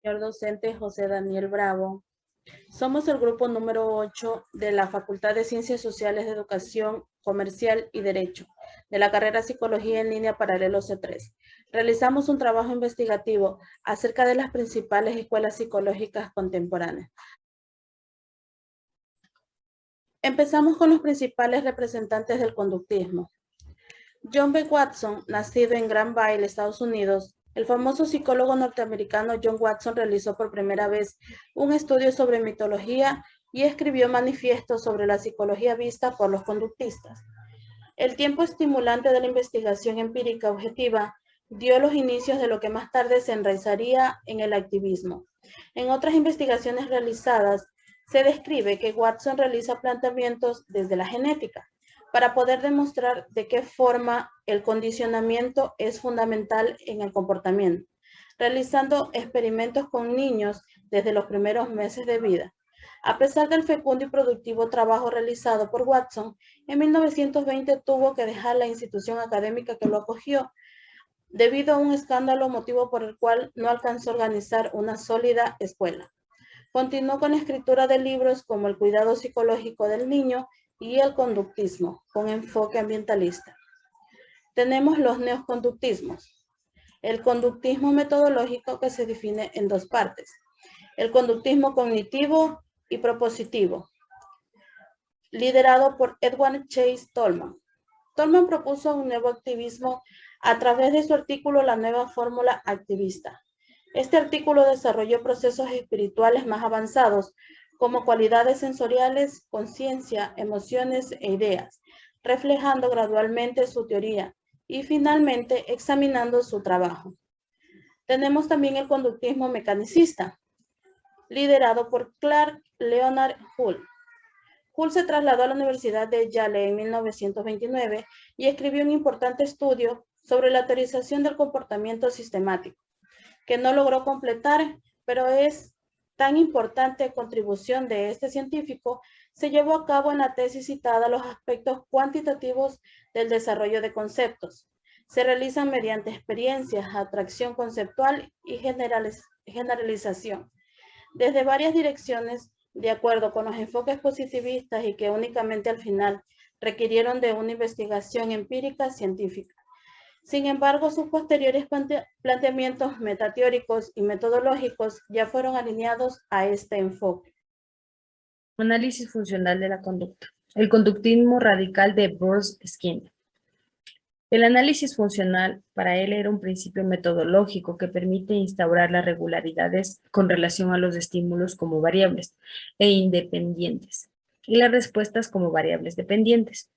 Señor docente José Daniel Bravo. Somos el grupo número 8 de la Facultad de Ciencias Sociales de Educación Comercial y Derecho, de la carrera Psicología en línea paralelo C3. Realizamos un trabajo investigativo acerca de las principales escuelas psicológicas contemporáneas. Empezamos con los principales representantes del conductismo. John B. Watson, nacido en Granville, Estados Unidos, el famoso psicólogo norteamericano John Watson realizó por primera vez un estudio sobre mitología y escribió manifiestos sobre la psicología vista por los conductistas. El tiempo estimulante de la investigación empírica objetiva dio los inicios de lo que más tarde se enraizaría en el activismo. En otras investigaciones realizadas, se describe que Watson realiza planteamientos desde la genética, para poder demostrar de qué forma el condicionamiento es fundamental en el comportamiento, realizando experimentos con niños desde los primeros meses de vida. A pesar del fecundo y productivo trabajo realizado por Watson, en 1920 tuvo que dejar la institución académica que lo acogió debido a un escándalo, motivo por el cual no alcanzó a organizar una sólida escuela. Continuó con la escritura de libros como El cuidado psicológico del niño y El conductismo, con enfoque ambientalista. Tenemos los neoconductismos. El conductismo metodológico, que se define en dos partes. El conductismo cognitivo y propositivo, liderado por Edward Chase Tolman. Tolman propuso un nuevo activismo a través de su artículo La nueva fórmula activista. Este artículo desarrolló procesos espirituales más avanzados, como cualidades sensoriales, conciencia, emociones e ideas, reflejando gradualmente su teoría y finalmente examinando su trabajo. Tenemos también el conductismo mecanicista, liderado por Clark Leonard Hull. Hull se trasladó a la Universidad de Yale en 1929 y escribió un importante estudio sobre la teorización del comportamiento sistemático, que no logró completar, pero es tan importante contribución de este científico, se llevó a cabo en la tesis citada los aspectos cuantitativos del desarrollo de conceptos. Se realizan mediante experiencias, atracción conceptual y generalización, desde varias direcciones, de acuerdo con los enfoques positivistas y que únicamente al final requirieron de una investigación empírica científica. Sin embargo, sus posteriores planteamientos metateóricos y metodológicos ya fueron alineados a este enfoque. Análisis funcional de la conducta. El conductismo radical de Bruce Skinner. El análisis funcional para él era un principio metodológico que permite instaurar las regularidades con relación a los estímulos como variables e independientes y las respuestas como variables dependientes.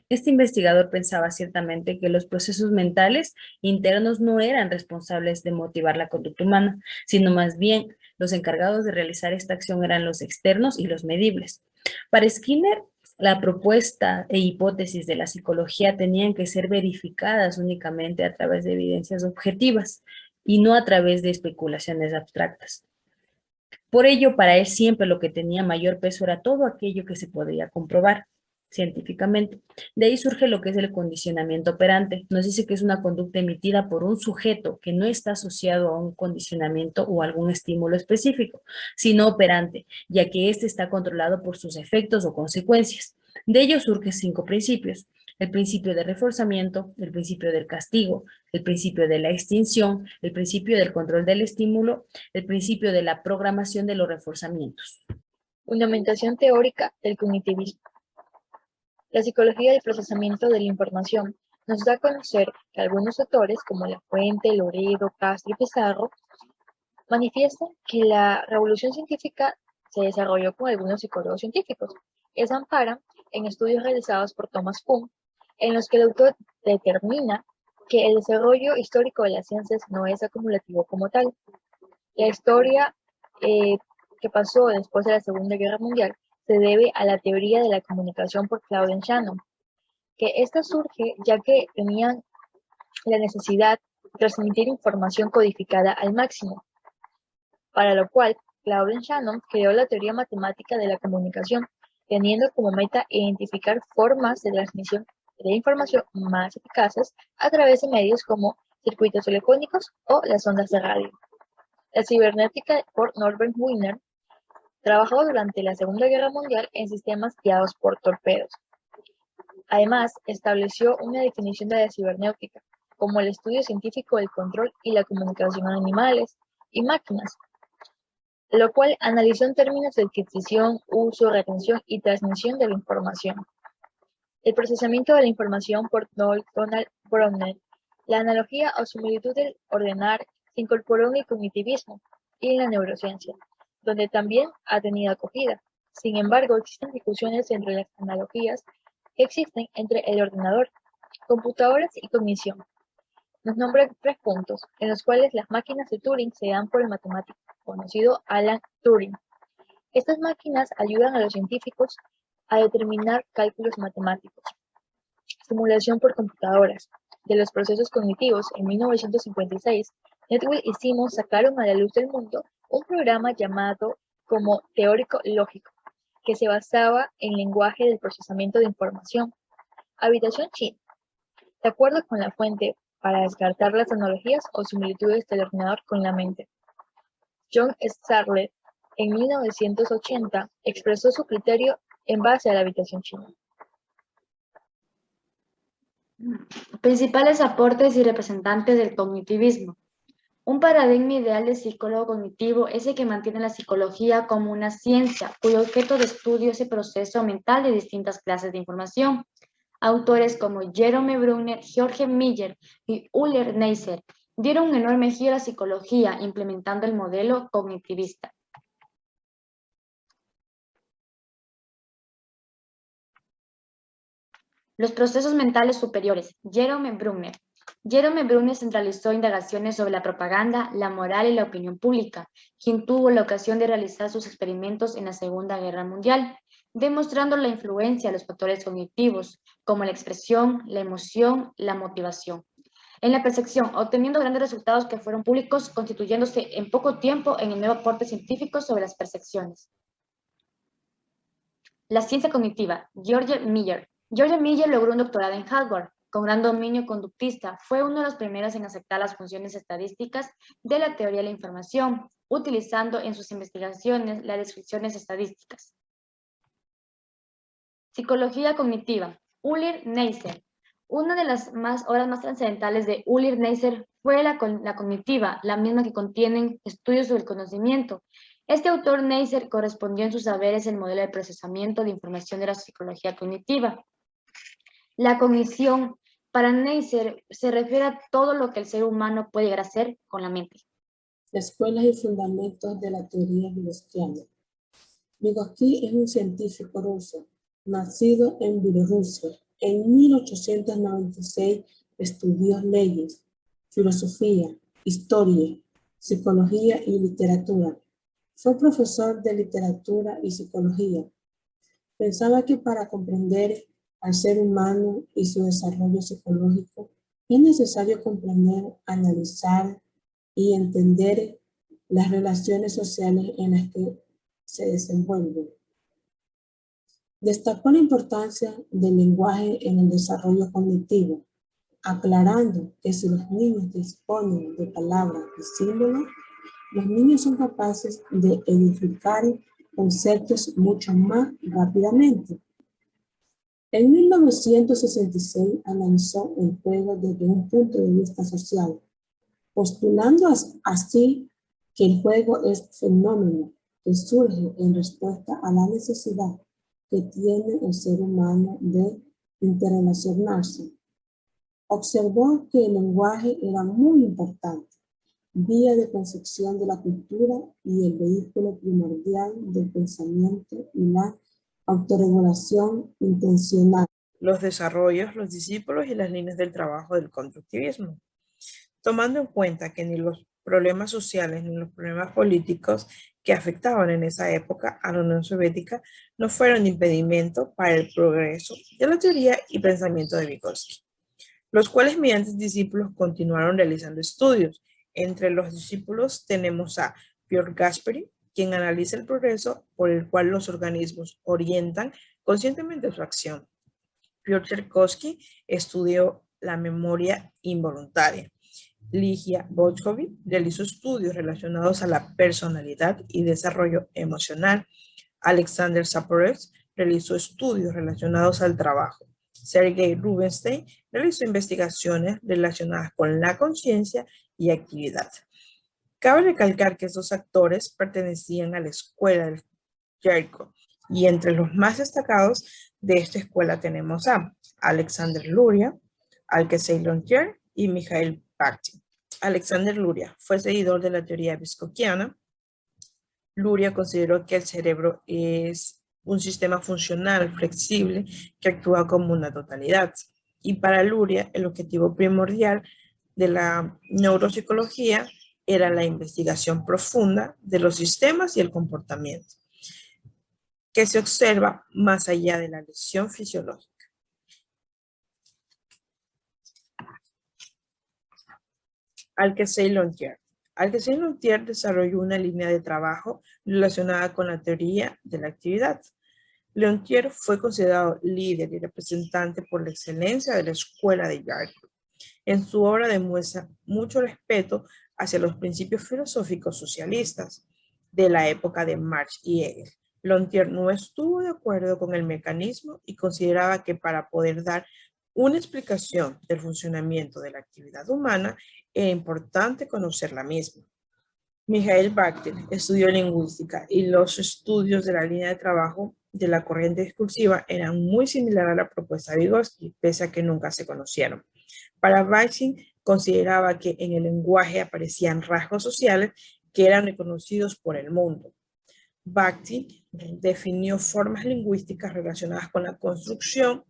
Este investigador pensaba ciertamente que los procesos mentales internos no eran responsables de motivar la conducta humana, sino más bien los encargados de realizar esta acción eran los externos y los medibles. Para Skinner, la propuesta e hipótesis de la psicología tenían que ser verificadas únicamente a través de evidencias objetivas y no a través de especulaciones abstractas. Por ello, para él siempre lo que tenía mayor peso era todo aquello que se podía comprobar científicamente. De ahí surge lo que es el condicionamiento operante. Nos dice que es una conducta emitida por un sujeto que no está asociado a un condicionamiento o algún estímulo específico, sino operante, ya que éste está controlado por sus efectos o consecuencias. De ello surgen 5 principios. El principio de reforzamiento, el principio del castigo, el principio de la extinción, el principio del control del estímulo, el principio de la programación de los reforzamientos. Fundamentación teórica del cognitivismo. La psicología del procesamiento de la información nos da a conocer que algunos autores, como Lafuente, Loredo, Castro y Pizarro, manifiestan que la revolución científica se desarrolló con algunos psicólogos científicos que se amparan en estudios realizados por Thomas Kuhn, en los que el autor determina que el desarrollo histórico de las ciencias no es acumulativo como tal. La historia que pasó después de la Segunda Guerra Mundial se debe a la teoría de la comunicación por Claude Shannon, que esta surge ya que tenían la necesidad de transmitir información codificada al máximo, para lo cual Claude Shannon creó la teoría matemática de la comunicación, teniendo como meta identificar formas de transmisión de información más eficaces a través de medios como circuitos telefónicos o las ondas de radio. La cibernética por Norbert Wiener trabajó durante la Segunda Guerra Mundial en sistemas guiados por torpedos. Además, estableció una definición de la cibernéutica como el estudio científico del control y la comunicación de animales y máquinas, lo cual analizó en términos de adquisición, uso, retención y transmisión de la información. El procesamiento de la información por Donald Browner, la analogía o similitud del ordenar se incorporó en el cognitivismo y en la neurociencia, donde también ha tenido acogida. Sin embargo, existen discusiones entre las analogías que existen entre el ordenador, computadoras y cognición. Nos nombra 3 puntos, en los cuales las máquinas de Turing se dan por el matemático conocido Alan Turing. Estas máquinas ayudan a los científicos a determinar cálculos matemáticos. Simulación por computadoras. De los procesos cognitivos, en 1956, Netwell y Simon sacaron a la luz del mundo un programa llamado como teórico lógico, que se basaba en lenguaje del procesamiento de información. Habitación china. De acuerdo con la fuente, para descartar las analogías o similitudes del ordenador con la mente. John Starlett, en 1980, expresó su criterio en base a la habitación china. Principales aportes y representantes del cognitivismo. Un paradigma ideal de psicólogo cognitivo es el que mantiene la psicología como una ciencia, cuyo objeto de estudio es el proceso mental de distintas clases de información. Autores como Jerome Bruner, George Miller y Ulrich Neisser dieron un enorme giro a la psicología implementando el modelo cognitivista. Los procesos mentales superiores. Jerome Bruner. Jerome Bruner centralizó indagaciones sobre la propaganda, la moral y la opinión pública, quien tuvo la ocasión de realizar sus experimentos en la Segunda Guerra Mundial, demostrando la influencia de los factores cognitivos, como la expresión, la emoción, la motivación, en la percepción, obteniendo grandes resultados que fueron públicos, constituyéndose en poco tiempo en el nuevo aporte científico sobre las percepciones. La ciencia cognitiva. George Miller. George Miller logró un doctorado en Harvard, con gran dominio conductista. Fue uno de los primeros en aceptar las funciones estadísticas de la teoría de la información, utilizando en sus investigaciones las descripciones estadísticas. Psicología cognitiva. Ulrich Neisser. Una de las obras más trascendentales de Ulrich Neisser fue la cognitiva, la misma que contienen estudios sobre el conocimiento. Este autor Neisser correspondió en sus saberes el modelo de procesamiento de información de la psicología cognitiva. La cognición, para Neisser, se refiere a todo lo que el ser humano puede llegar a hacer con la mente. Escuelas y fundamentos de la teoría vygotsky. Vygotsky es un científico ruso, nacido en Bielorrusia. En 1896 estudió leyes, filosofía, historia, psicología y literatura. Fue profesor de literatura y psicología. Pensaba que para comprender al ser humano y su desarrollo psicológico es necesario comprender, analizar y entender las relaciones sociales en las que se desenvuelven. Destacó la importancia del lenguaje en el desarrollo cognitivo, aclarando que si los niños disponen de palabras y símbolos, los niños son capaces de edificar conceptos mucho más rápidamente. En 1966 analizó el juego desde un punto de vista social, postulando así que el juego es fenómeno que surge en respuesta a la necesidad que tiene el ser humano de interrelacionarse. Observó que el lenguaje era muy importante, vía de concepción de la cultura y el vehículo primordial del pensamiento y la autorregulación intencional. Los desarrollos, los discípulos y las líneas del trabajo del constructivismo. Tomando en cuenta que ni los problemas sociales ni los problemas políticos que afectaban en esa época a la Unión Soviética no fueron impedimento para el progreso de la teoría y pensamiento de Vygotsky, los cuales mediante discípulos continuaron realizando estudios. Entre los discípulos tenemos a Piotr Gasperi, quien analiza el progreso por el cual los organismos orientan conscientemente su acción. Piotr Tchaikovsky estudió la memoria involuntaria Ligia Bochkovic realizó estudios relacionados a la personalidad y desarrollo emocional. Alexander Zaporozhny realizó estudios relacionados al trabajo. Sergei Rubinstein realizó investigaciones relacionadas con la conciencia y actividad. Cabe recalcar que estos actores pertenecían a la escuela del Jericho, y entre los más destacados de esta escuela tenemos a Alexander Luria, Alexei Lontier y Mikhail Bakhtin. Alexander Luria fue seguidor de la teoría viscoquiana. Luria consideró que el cerebro es un sistema funcional flexible que actúa como una totalidad. Y para Luria, el objetivo primordial de la neuropsicología era la investigación profunda de los sistemas y el comportamiento, que se observa más allá de la lesión fisiológica. Alexei Lontier. Alexei Lontier desarrolló una línea de trabajo relacionada con la teoría de la actividad. Lontier fue considerado líder y representante por la excelencia de la escuela de Jericho. En su obra demuestra mucho respeto hacia los principios filosóficos socialistas de la época de Marx y Hegel. Lontier no estuvo de acuerdo con el mecanismo y consideraba que para poder dar una explicación del funcionamiento de la actividad humana era importante conocer la misma. Mikhail Bakhtin estudió lingüística y los estudios de la línea de trabajo de la corriente discursiva eran muy similares a la propuesta de Vygotsky, pese a que nunca se conocieron. Para Bakhtin consideraba que en el lenguaje aparecían rasgos sociales que eran reconocidos por el mundo. Bakhtin definió formas lingüísticas relacionadas con la construcción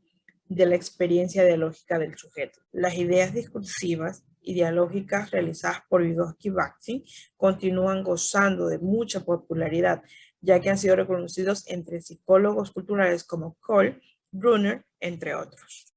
de la experiencia dialógica del sujeto. Las ideas discursivas y dialógicas realizadas por Vygotsky y Bakhtin continúan gozando de mucha popularidad, ya que han sido reconocidos entre psicólogos culturales como Cole, Brunner, entre otros.